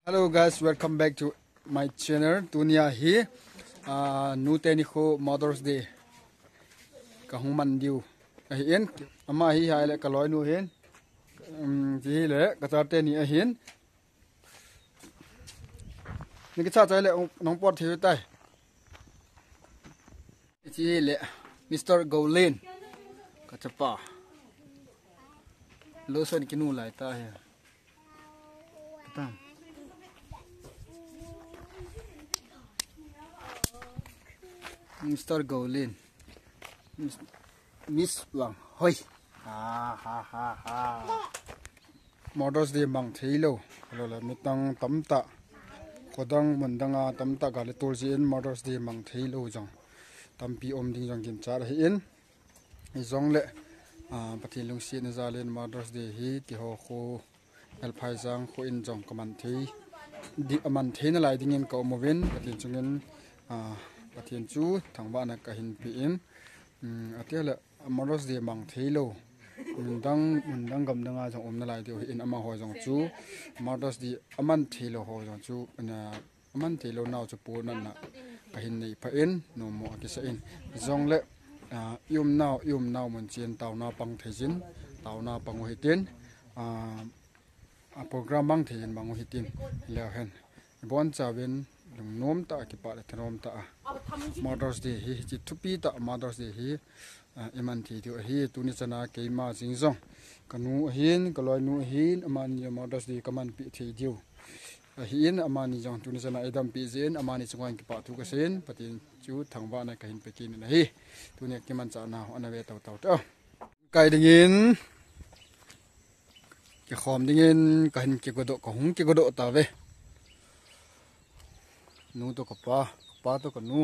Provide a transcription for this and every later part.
Hello guys, welcome back to my channel. Dunia hi nu teniko Mother's Day. Kahuman diu. Ahin ama hi hai le kaloi nu hin. Ji le katar ni ahin. Ni ka cha le nong pot thiu tai. Ji le Mr. Golin. Ka chapa. Lo son kinu lai ta he. Tam. Mr. Golin, Miss Wang Hoi, Mother's Day mang thấy lâu, rồi là mình tăng tấm tạ, có đang mình đang tấm tạ cả là tôi chỉ in Mother's Day mang thấy lâu rồi, tấm pi ôm đi rồi kiểm tra là hiện, giống lệ, bắt đầu lung xin ra lên Mother's Day hi thì họ khô, alphai giang khô in giống cái mình thấy, đi mình thấy nó lại đi nghe cậu một bên, bắt đầu chúng mìnhประเทศจูทางบ้านก็เห็นปีนอาทิตย์ละMother's Dayบางทีโลมันดังกำลังจะอมนั่นแหละเดี๋ยวเห็นอามาหอยจงจูMother's Dayมันทีโลหอยจงจูมันทีโลน่าจะปูนั่นน่ะก็เห็นในพระเอ็นโนโมกิเซนจงเละยุ่มน่าวมันเจียนเต่าน่าปังเทจินเต่าน่าปังหัวเตียนโปรแกรมบางเทจินบางหัวเตียนแล้วเห็นบอนจ่าเวนลงน้มตากิปะเลยทนอมตา Mother's Day ฮีจิตทุปีตา Mother's Day ฮีมันทีเดียวฮีตุนิจนาเกยมาสิงซงกันนูหินก็ลอยนูหินมันย Mother's Day ก็มันปีทีเดียวหินมันนี่จังตุนิจนาไอดำปีเซนมันนี่จังหวะกิปะทุกเซนปฏิจูทางบ้านก็เห็นไปกินนะฮีตุเนี่ยกิมันจะน่าอันเวตเต่าเต้าไก่ดิ้งยินกิขอมดิ้งยินก็เห็นกิกระโดดก็หงกิกระโดดตาเวนูตัวกับป้าตัวกับนู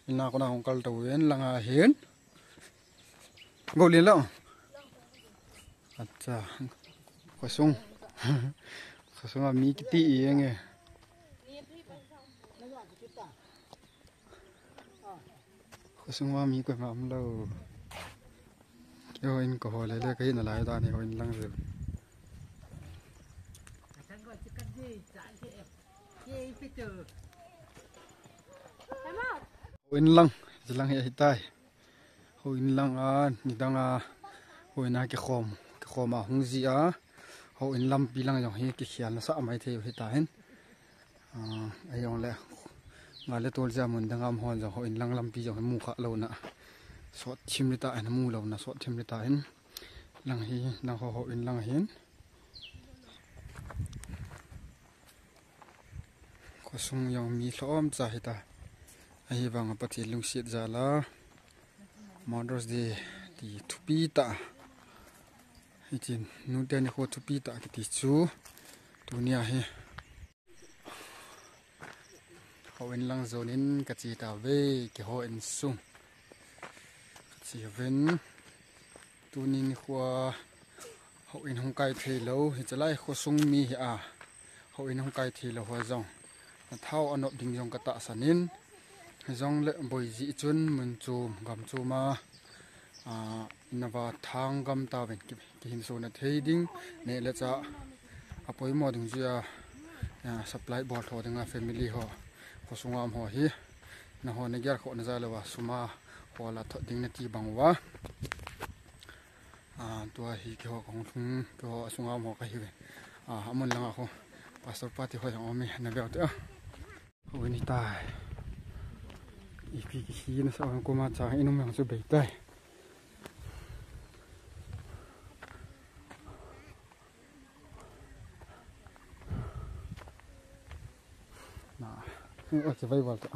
อินาคนของกัลตัวเองลังอาเห็นกูเลี้ยงแล้วอาจจะข้าส่งมีกิติเองไงข้าส่งว่ามีกว่ามันแล้วเดี๋ยวอินก็พอเลยก็เห็นอะไรตอนนี้อินลังเสืออินลังจะลังให้ตายอินลังนี่ดังอินาเกี่ยวมาหงจีอินลำปีลังอย่างเฮียเขียนแล้วสักไม่เที่ยวให้ตายไอ้ยังแหละงานเลี้ยตัวจะเหมือนดังหอนอย่างอินลังลำปีอย่างมูขะเรานะสดชิมลิตามูเรานะสดชิมลิตาลังเฮียลังอินลังเห็นก็ส่งยังมีล้อมใจตาไอ้บางปฏิลุงเสียจาละ Mother's Day ที่ทุปีตาไอ้จินนู่นเดนโคทุปีตาที่จูตัวเนี้ยเฮเขาเอ็นลังโซนินกจีตาเวกี่เขาเอ็นซุ่มกจีเวนตัวนี้นี่ขัวเขาเอ็นหงไก่เทโลเห็นจะไล่เขาซุ่มมีเขาเอ็นหงไก่เทโลหัวจงเท่าอันดับดิ่งจงกระตะสันินจงเละบอยจีจุนมันจูมกำจูมานว่าทางกำตาเป็นกินโซนเทดิ้งเนี่ยละจะอภัยหมดถึงจะsupply board หัวถึงfamily หัวเขาส่งมาหัวฮีนะหัวในแก่เขาในใจเลยว่าสุมาหัวละทอดดิ้งนาทีบางว่าตัวฮีเขาของทุ่งตัวส่งมาหัวก็ฮีมันลังเขาpastor party หัวของมีในแบบเด้อหัวนี่ตายอีกทีนะสาวกูมาจากอินุมังสุเบย์ได้น่ะโอเคไปบอกตัว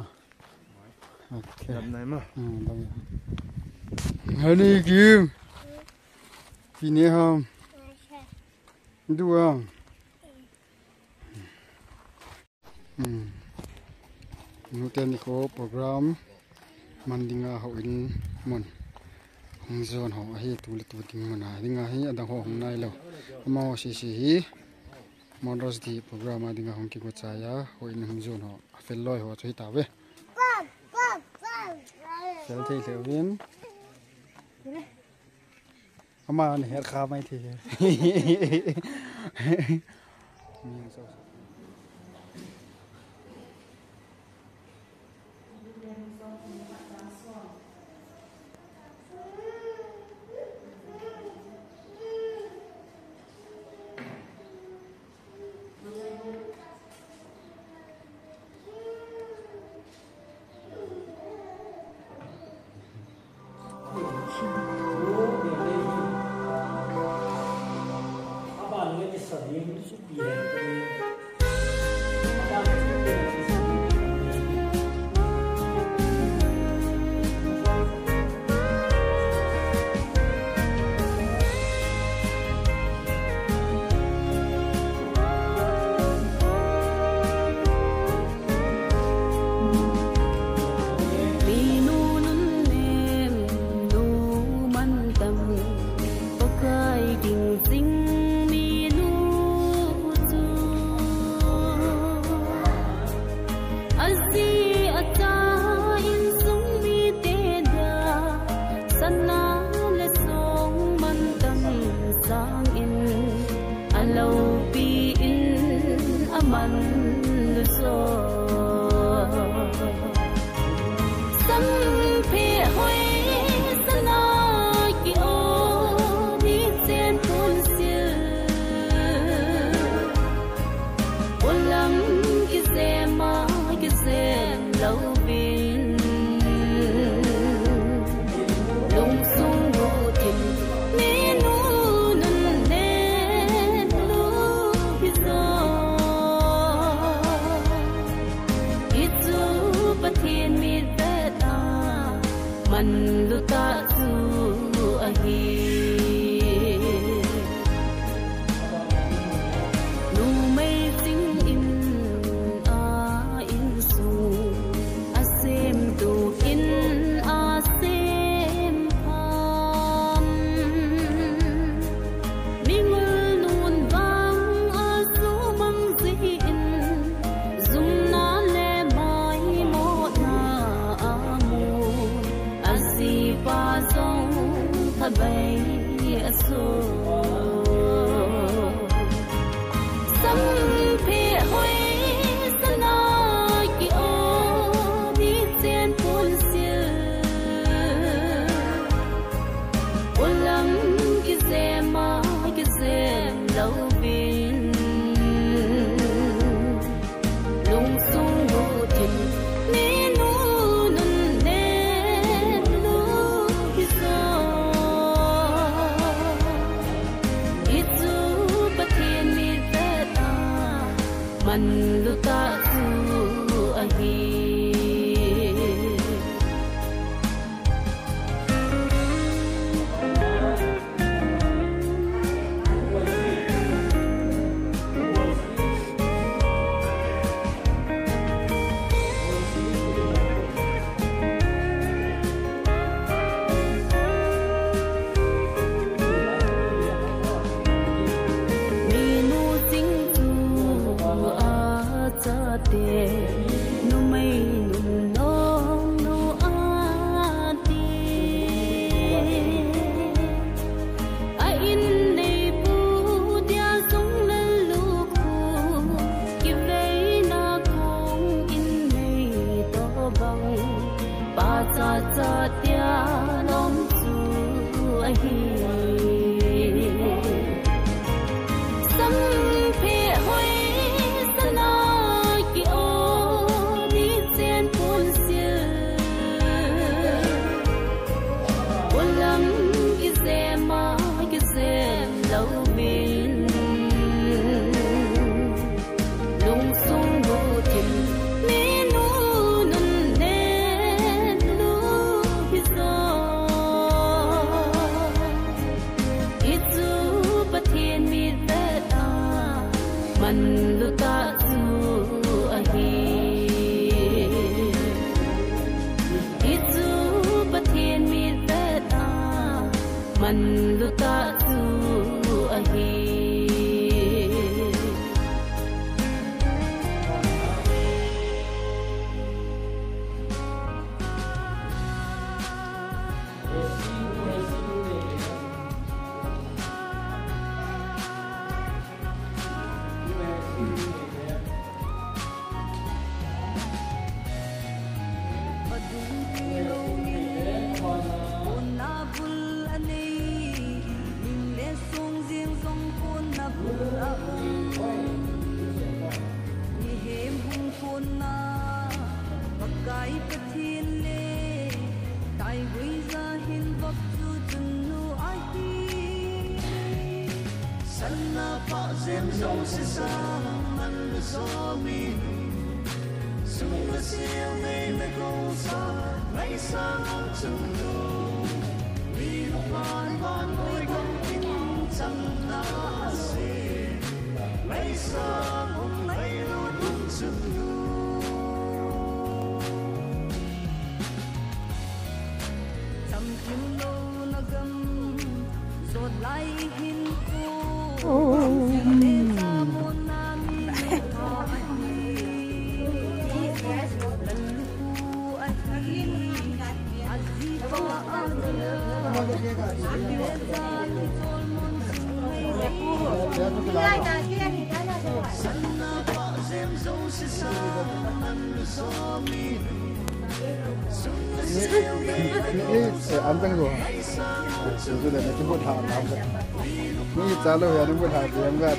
โอเคทำไหนมาทำฮันนี่กิมที่นี่ฮะดูอ่ะนูเตนิโคโปรแกรมมันดิ้งเขาอินมันหงโซนเขาให้ตัวเล็กตัวดิ้งมันดิ้งให้อันดังเขาหงในแล้วมาสิMother's Day โปรแกรมมาดิ้งเขาเกี่ยวกับใจเขาอินหงโซนเขาเฟลลอยเขาช่วยตาเว้เฟลที่เลี้ยววินเขามาเนี่ยเฮ็ดข้าวไม่ที มันโซสัมเพหอยสนากิโอนิเจนปุนซิลอุลัมกิเซมากิเซลาวบินลุงซุงรูทิมเมนูนันเนลูกิโซอิจูปะเทียนมีเตตามันลุตาซูอะฮีนูไม่สิงอินอาอินซูอาเซมตูอินอาเซมพามมิงนูนวังอาซูมังซีอินซุมนาเลไมโมนาอามูอาซีปาซงทะเบยอโซสัมเพหอยสนากิโอนิเจนปุนซิลอุลัมกิเซมากิเซลาวบินลุงซุงรูทิมเมนูนันเนลูกิโซอิจูปะเทียนมีเตตามันลุตาซูอะฮีมีนูจิงจูอาจาเตนูไม่นุนน้องนูอาตีอาอินในปูเดียสงลันลูกคูกิเวนาคงอินในตอบังปาจาจาเตียน้องจูอะฮีสัมเพหอยสนากิโอนิเจนปุนซิลอุลัมกิเซมากิเซลาวบินลุงซุงรูทิมเมนูนันเนลูกิโซอิจูปะเทียนมีเตตามันลุตาซูอะฮีอิจูปะเทียนมีเตตามันลุตาซูอะฮีSana pa zem zong se sa man le so mi sung le sil nei le go sa mai sa ngong chung lu mi lu pan ban noi gong tin chang na se mai sa ngong mai lu dung chung lu cham kim lo na gam zot lai hin ku Hãy subscribe cho kênh Ghiền Mì Gõ để không bỏ lỡ ăn tăng rồi rồi là cái bột hạt làm vậyนี่จ้าเลยอันนี้บดหาเตรียมกัน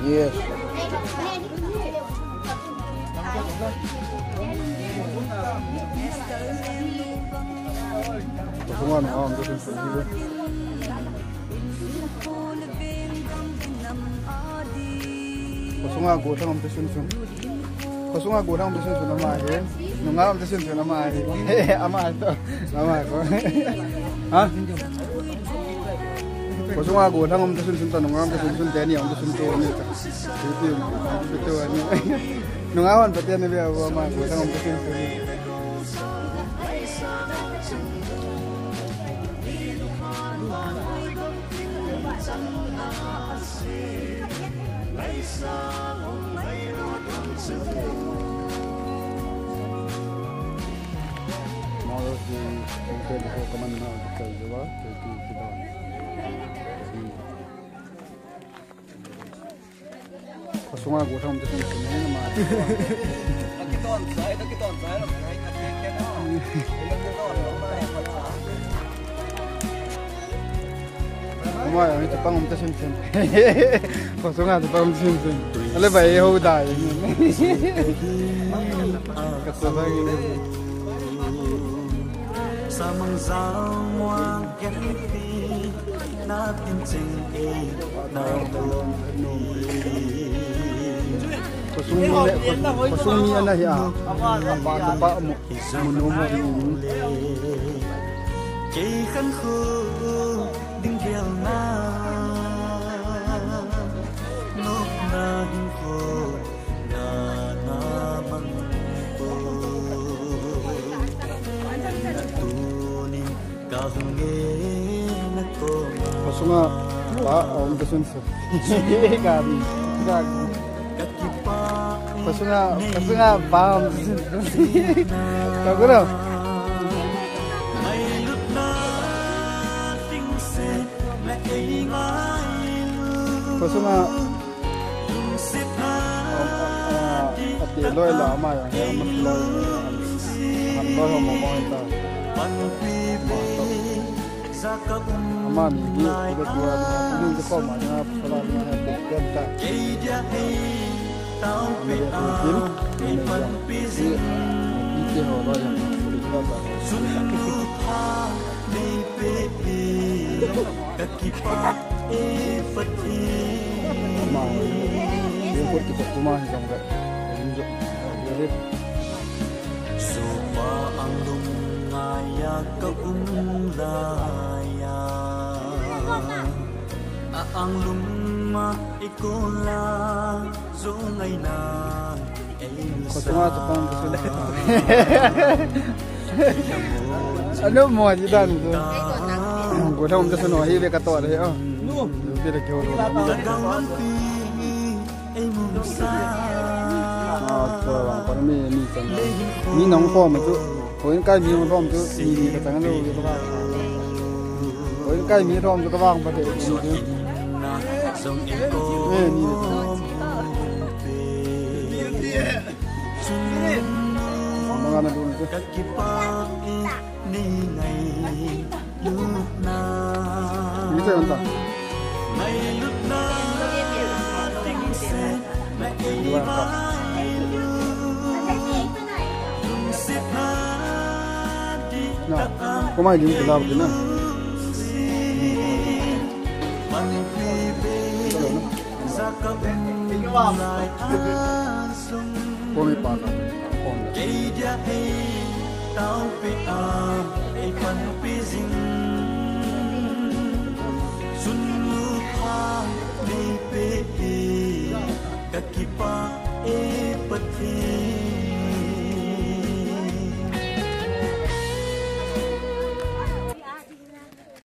Yes. Semua nih om terus sendiri. Kosong aku thang om terus sun. Kosong aku thang om terus sun nama he. Nunga om terus sun nama he. Ama itu. Nama aku. Hah? Kosong aku thang om terus sun nunga om terus sun tani om terus sun tu ni. Itu betul ni. Nunga om betul ni biar ama aku thang om terus sun. Mau di mungkin di kemana kita coba jadi kita kosong aku thang terus sini nama kita on saya lah semua yang itu Jepang untuk sen kosong ada Jepang sen ada bayi hudai kata lagi Samang zawang ganti natin tinggi natin kosong ni anak ya apa menumu chỉ khăn khô đinh gheo na nốt na đinh khô na na măng bồ na tuni cả hồng nghe na cô kosong apa om terus kan kosong apa om terus tahu tak kosong ati loi la ma ya man loi han loi ho mo mo ta aman ni ke dua ni ke ko ma na pala na ha ke ta ke ho ba ya mau dia buat kita rumah yang enggak tunjuk jadi supa ang lumaya ka umlaya ang luma ikola zungay na kosong aja Jepang sudah ano mo ajidan tu gua dah untuk senoi hibe kata ada ya dia dah kau còn mi chẳng mi nóng form mà chú với cái mi form chú mi cái chẳng đâu các bạn với cái mi form chú các bạn có thể mi chú mga na dun Bisa yun ta? Kumain yung kilap din na. Kung ipata. Kaki pa